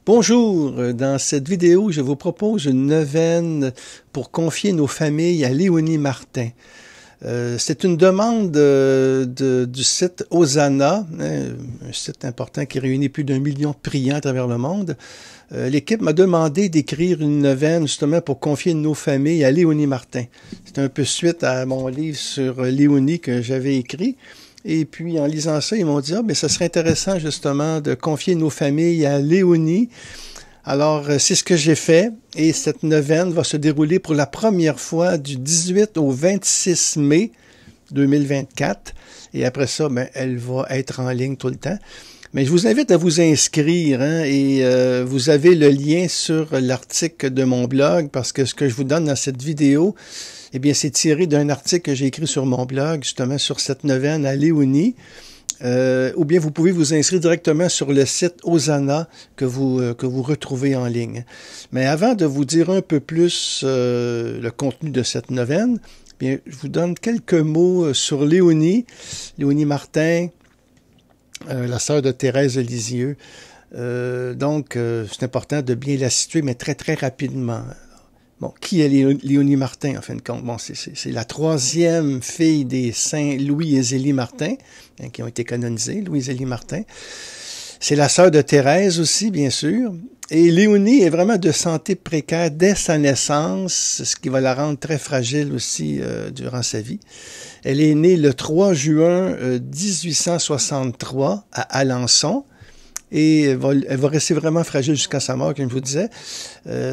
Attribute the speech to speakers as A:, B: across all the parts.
A: Bonjour, dans cette vidéo, je vous propose une neuvaine pour confier nos familles à Léonie Martin. C'est une demande du site Hosanna, un site important qui réunit plus d'1 million de priants à travers le monde. L'équipe m'a demandé d'écrire une neuvaine justement pour confier nos familles à Léonie Martin. C'est un peu suite à mon livre sur Léonie que j'avais écrit. Et puis, en lisant ça, ils m'ont dit, mais ça serait intéressant, justement, de confier nos familles à Léonie. Alors, c'est ce que j'ai fait. Et cette neuvaine va se dérouler pour la première fois du 18 au 26 mai 2024. Et après ça, elle va être en ligne tout le temps. Mais je vous invite à vous inscrire, et vous avez le lien sur l'article de mon blog, parce que ce que je vous donne dans cette vidéo, eh bien, c'est tiré d'un article que j'ai écrit sur mon blog, justement, sur cette neuvaine à Léonie. Ou bien vous pouvez vous inscrire directement sur le site Hosanna que vous retrouvez en ligne. Mais avant de vous dire un peu plus le contenu de cette neuvaine, eh bien, je vous donne quelques mots sur Léonie Martin, la sœur de Thérèse de Lisieux. Donc, c'est important de bien la situer, mais très, très rapidement. Bon, qui est Léonie Martin, en fin de compte? Bon, c'est la troisième fille des saints Louis et Zélie Martin, qui ont été canonisés, Louis et Zélie Martin. C'est la sœur de Thérèse aussi, bien sûr. Et Léonie est vraiment de santé précaire dès sa naissance, ce qui va la rendre très fragile aussi durant sa vie. Elle est née le 3 juin 1863 à Alençon. Et elle va rester vraiment fragile jusqu'à sa mort, comme je vous disais.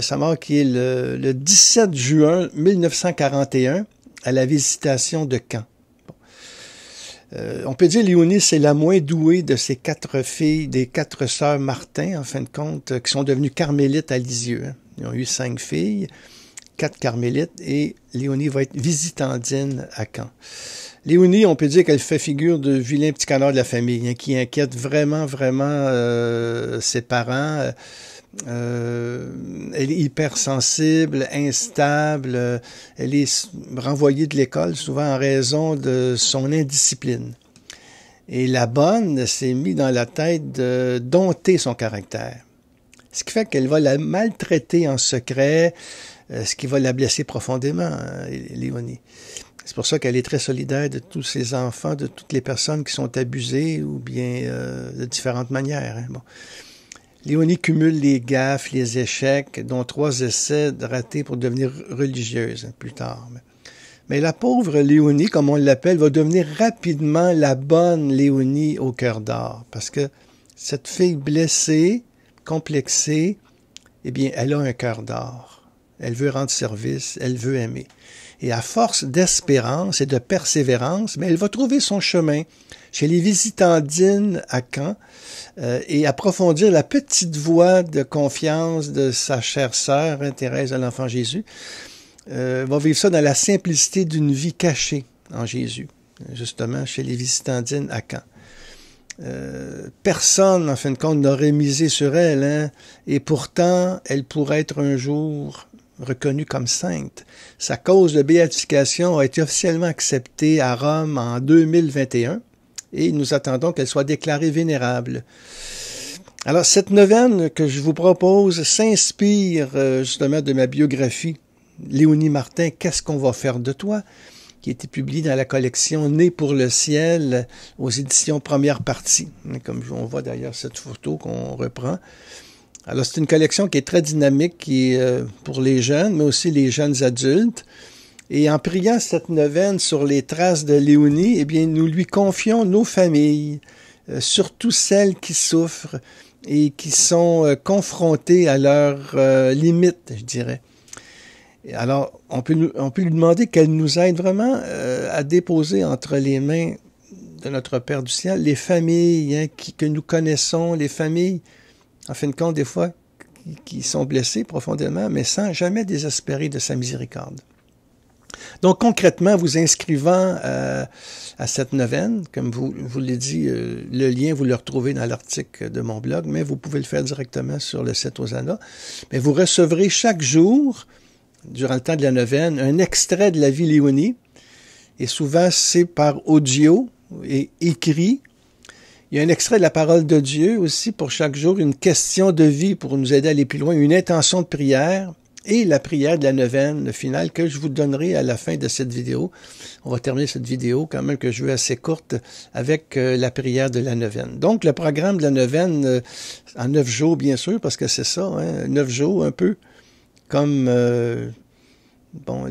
A: Sa mort qui est le 17 juin 1941 à la Visitation de Caen. Bon. On peut dire Léonie, c'est la moins douée de ces 4 filles, des 4 sœurs Martin, en fin de compte, qui sont devenues carmélites à Lisieux. Ils ont eu 5 filles, 4 carmélites, et Léonie va être visitandine à Caen. Léonie, on peut dire qu'elle fait figure de vilain petit canard de la famille, qui inquiète vraiment ses parents. Elle est hypersensible, instable, elle est renvoyée de l'école souvent en raison de son indiscipline. Et la bonne s'est mis dans la tête de dompter son caractère. Ce qui fait qu'elle va la maltraiter en secret, ce qui va la blesser profondément, Léonie. C'est pour ça qu'elle est très solidaire de tous ses enfants, de toutes les personnes qui sont abusées ou bien de différentes manières. Bon. Léonie cumule les gaffes, les échecs, dont 3 essais de ratés pour devenir religieuse plus tard. Mais la pauvre Léonie, comme on l'appelle, va devenir rapidement la bonne Léonie au cœur d'or. Parce que cette fille blessée, complexée, eh bien, elle a un cœur d'or. Elle veut rendre service, elle veut aimer. Et à force d'espérance et de persévérance, elle va trouver son chemin chez les visitandines à Caen et approfondir la petite voie de confiance de sa chère sœur, Thérèse de l'Enfant Jésus. Va vivre ça dans la simplicité d'une vie cachée en Jésus, justement chez les visitandines à Caen. Personne, en fin de compte, n'aurait misé sur elle, et pourtant, elle pourrait être un jour reconnue comme sainte. Sa cause de béatification a été officiellement acceptée à Rome en 2021 et nous attendons qu'elle soit déclarée vénérable. Alors, cette neuvaine que je vous propose s'inspire justement de ma biographie, Léonie Martin, Qu'est-ce qu'on va faire de toi?, qui a été publiée dans la collection Né pour le ciel aux éditions Première Partie. Comme on voit d'ailleurs cette photo qu'on reprend. Alors, c'est une collection qui est très dynamique, qui est pour les jeunes, mais aussi les jeunes adultes. Et en priant cette neuvaine sur les traces de Léonie, eh bien, nous lui confions nos familles, surtout celles qui souffrent et qui sont confrontées à leurs limites, je dirais. Alors, on peut lui demander qu'elle nous aide vraiment à déposer entre les mains de notre Père du ciel les familles que nous connaissons, les familles, en fin de compte, des fois, qui sont blessés profondément, mais sans jamais désespérer de sa miséricorde. Donc, concrètement, vous inscrivant à cette neuvaine, comme vous l'ai dit, le lien, vous le retrouvez dans l'article de mon blog, mais vous pouvez le faire directement sur le site Hosanna. Mais vous recevrez chaque jour, durant le temps de la neuvaine, un extrait de la vie Léonie, et souvent c'est par audio et écrit, Il y a un extrait de la parole de Dieu aussi pour chaque jour, une question de vie pour nous aider à aller plus loin, une intention de prière et la prière de la neuvaine finale que je vous donnerai à la fin de cette vidéo. On va terminer cette vidéo quand même que je veux assez courte avec la prière de la neuvaine. Donc le programme de la neuvaine en 9 jours bien sûr parce que c'est ça, hein, 9 jours un peu comme bon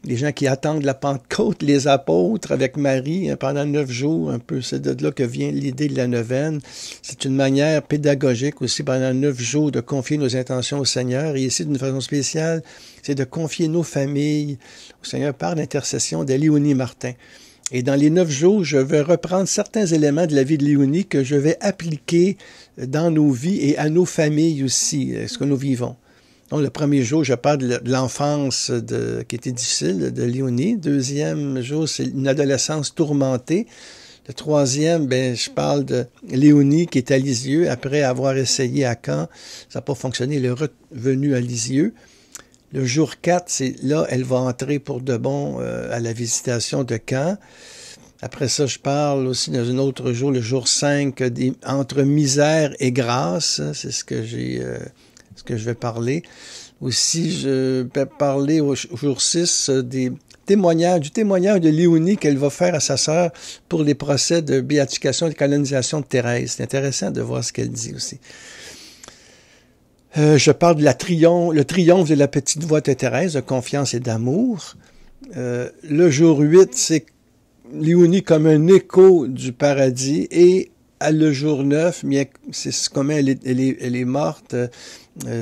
A: les gens qui attendent la Pentecôte, les apôtres avec Marie hein, pendant 9 jours, un peu, c'est de là que vient l'idée de la neuvaine. C'est une manière pédagogique aussi pendant 9 jours de confier nos intentions au Seigneur. Et ici, d'une façon spéciale, c'est de confier nos familles au Seigneur par l'intercession de Léonie Martin. Et dans les 9 jours, je vais reprendre certains éléments de la vie de Léonie que je vais appliquer dans nos vies et à nos familles aussi, ce que nous vivons. Donc, le premier jour, je parle de l'enfance qui était difficile de Léonie. Deuxième jour, c'est une adolescence tourmentée. Le troisième, je parle de Léonie qui est à Lisieux. Après avoir essayé à Caen, ça n'a pas fonctionné. Elle est revenue à Lisieux. Le jour 4, c'est là, elle va entrer pour de bon à la visitation de Caen. Après ça, je parle aussi dans un autre jour, le jour 5, entre misère et grâce. C'est ce que je vais parler. Aussi, je vais parler au jour 6 du témoignage de Léonie qu'elle va faire à sa sœur pour les procès de béatification et de canonisation de Thérèse. C'est intéressant de voir ce qu'elle dit aussi. Je parle de le triomphe de la petite voix de Thérèse, de confiance et d'amour. Le jour 8, c'est Léonie comme un écho du paradis et le jour 9, c'est comment elle est morte,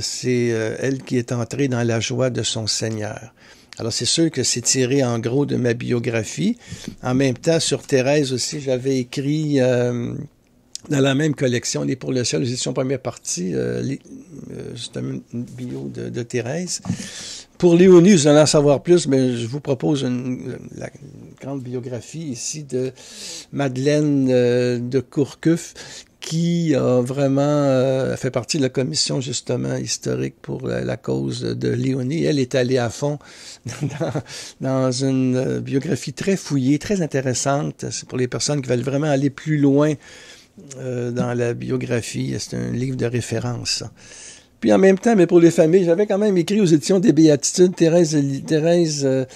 A: c'est elle qui est entrée dans la joie de son Seigneur. Alors c'est sûr que c'est tiré en gros de ma biographie. En même temps, sur Thérèse aussi, j'avais écrit dans la même collection, Les pour le ciel, les éditions première partie, justement une bio de Thérèse. Pour Léonie, vous allez en savoir plus, mais je vous propose la grande biographie ici de Madeleine de Courcuf, qui a vraiment fait partie de la commission justement historique pour la cause de Léonie. Elle est allée à fond dans une biographie très fouillée, très intéressante. C'est pour les personnes qui veulent vraiment aller plus loin dans la biographie. C'est un livre de référence. Puis en même temps, mais pour les familles, j'avais quand même écrit aux éditions des Béatitudes, Thérèse de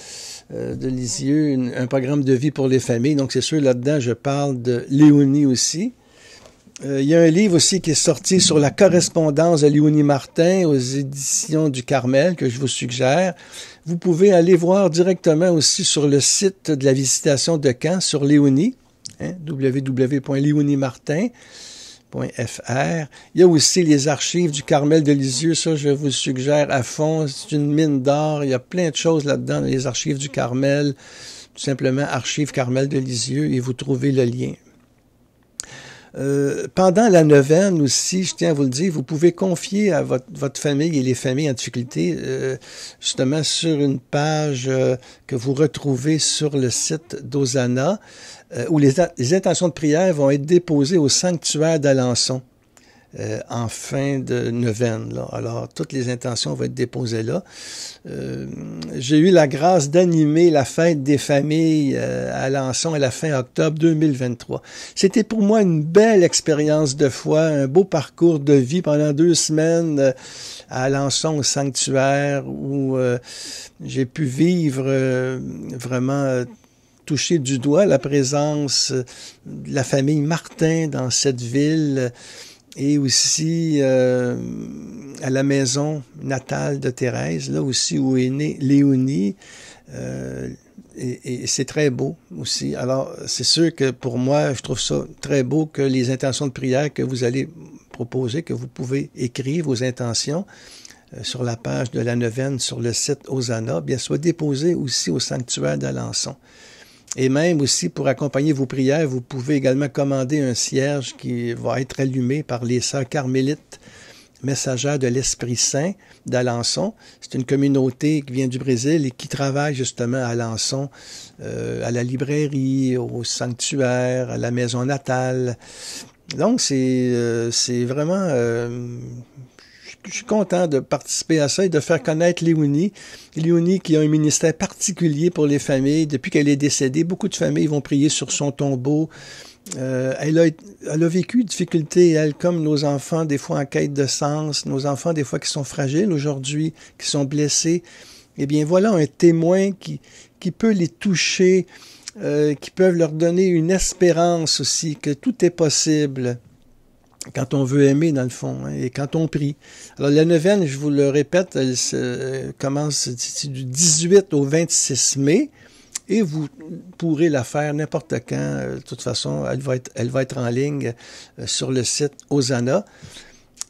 A: Lisieux, un programme de vie pour les familles. Donc c'est sûr, là-dedans, je parle de Léonie aussi. Il y a un livre aussi qui est sorti sur la correspondance de Léonie Martin aux éditions du Carmel que je vous suggère. Vous pouvez aller voir directement aussi sur le site de la visitation de Caen sur Léonie, hein, www.léoniemartin.fr. Il y a aussi les archives du Carmel de Lisieux, ça je vous suggère à fond, c'est une mine d'or, il y a plein de choses là-dedans dans les archives du Carmel, tout simplement archives Carmel de Lisieux et vous trouvez le lien. Pendant la neuvaine aussi, je tiens à vous le dire, vous pouvez confier à votre famille et les familles en difficulté justement sur une page que vous retrouvez sur le site d'Hosanna où les intentions de prière vont être déposées au sanctuaire d'Alençon en fin de neuvaine. Là. Alors, toutes les intentions vont être déposées là. J'ai eu la grâce d'animer la fête des familles à Alençon à la fin octobre 2023. C'était pour moi une belle expérience de foi, un beau parcours de vie pendant 2 semaines à Alençon au sanctuaire où j'ai pu vivre vraiment toucher du doigt la présence de la famille Martin dans cette ville et aussi à la maison natale de Thérèse, là aussi où est née Léonie, et c'est très beau aussi. Alors, c'est sûr que pour moi, je trouve ça très beau que les intentions de prière que vous allez proposer, que vous pouvez écrire vos intentions sur la page de la neuvaine sur le site Hosanna, bien soient déposées aussi au sanctuaire d'Alençon. Et même aussi, pour accompagner vos prières, vous pouvez également commander un cierge qui va être allumé par les sœurs carmélites, messagères de l'Esprit Saint d'Alençon. C'est une communauté qui vient du Brésil et qui travaille justement à Alençon, à la librairie, au sanctuaire, à la maison natale. Donc, c'est vraiment... je suis content de participer à ça et de faire connaître Léonie. Léonie qui a un ministère particulier pour les familles. Depuis qu'elle est décédée, beaucoup de familles vont prier sur son tombeau. Elle a vécu difficulté, elle, comme nos enfants, des fois en quête de sens, nos enfants, des fois, qui sont fragiles aujourd'hui, qui sont blessés. Eh bien, voilà un témoin qui peut les toucher, qui peuvent leur donner une espérance aussi, que tout est possible quand on veut aimer, dans le fond, hein, et quand on prie. Alors, la neuvaine, je vous le répète, elle commence du 18 au 26 mai, et vous pourrez la faire n'importe quand. De toute façon, elle va être en ligne sur le site Hosanna.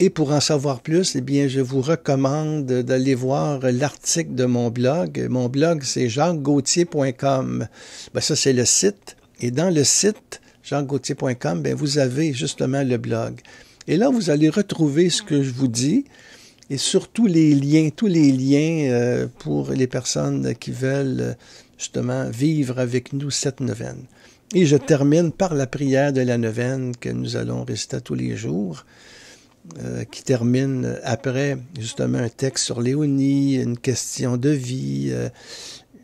A: Et pour en savoir plus, eh bien, je vous recommande d'aller voir l'article de mon blog. Mon blog, c'est jacquesgauthier.com. Ben, ça, c'est le site. Et dans le site, jacquesgauthier.com, ben, vous avez justement le blog. Et là, vous allez retrouver ce que je vous dis et surtout tous les liens pour les personnes qui veulent justement vivre avec nous cette neuvaine. Et je termine par la prière de la neuvaine que nous allons réciter tous les jours. Qui termine après justement un texte sur Léonie, une question de vie,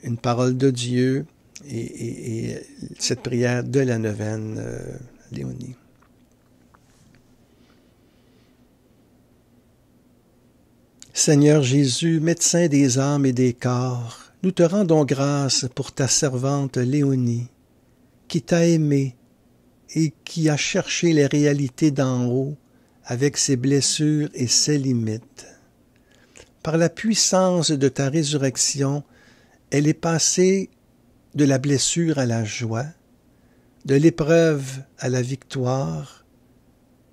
A: une parole de Dieu et cette prière de la neuvaine, Léonie. Seigneur Jésus, médecin des âmes et des corps, nous te rendons grâce pour ta servante Léonie, qui t'a aimé et qui a cherché les réalités d'en haut, avec ses blessures et ses limites. Par la puissance de ta résurrection, elle est passée de la blessure à la joie, de l'épreuve à la victoire,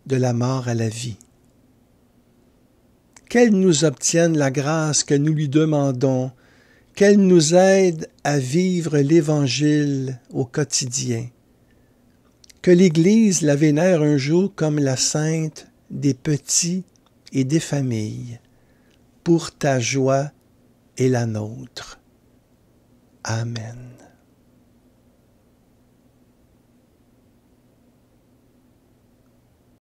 A: de la mort à la vie. Qu'elle nous obtienne la grâce que nous lui demandons, qu'elle nous aide à vivre l'Évangile au quotidien, que l'Église la vénère un jour comme la sainte des petits et des familles, pour ta joie et la nôtre. Amen.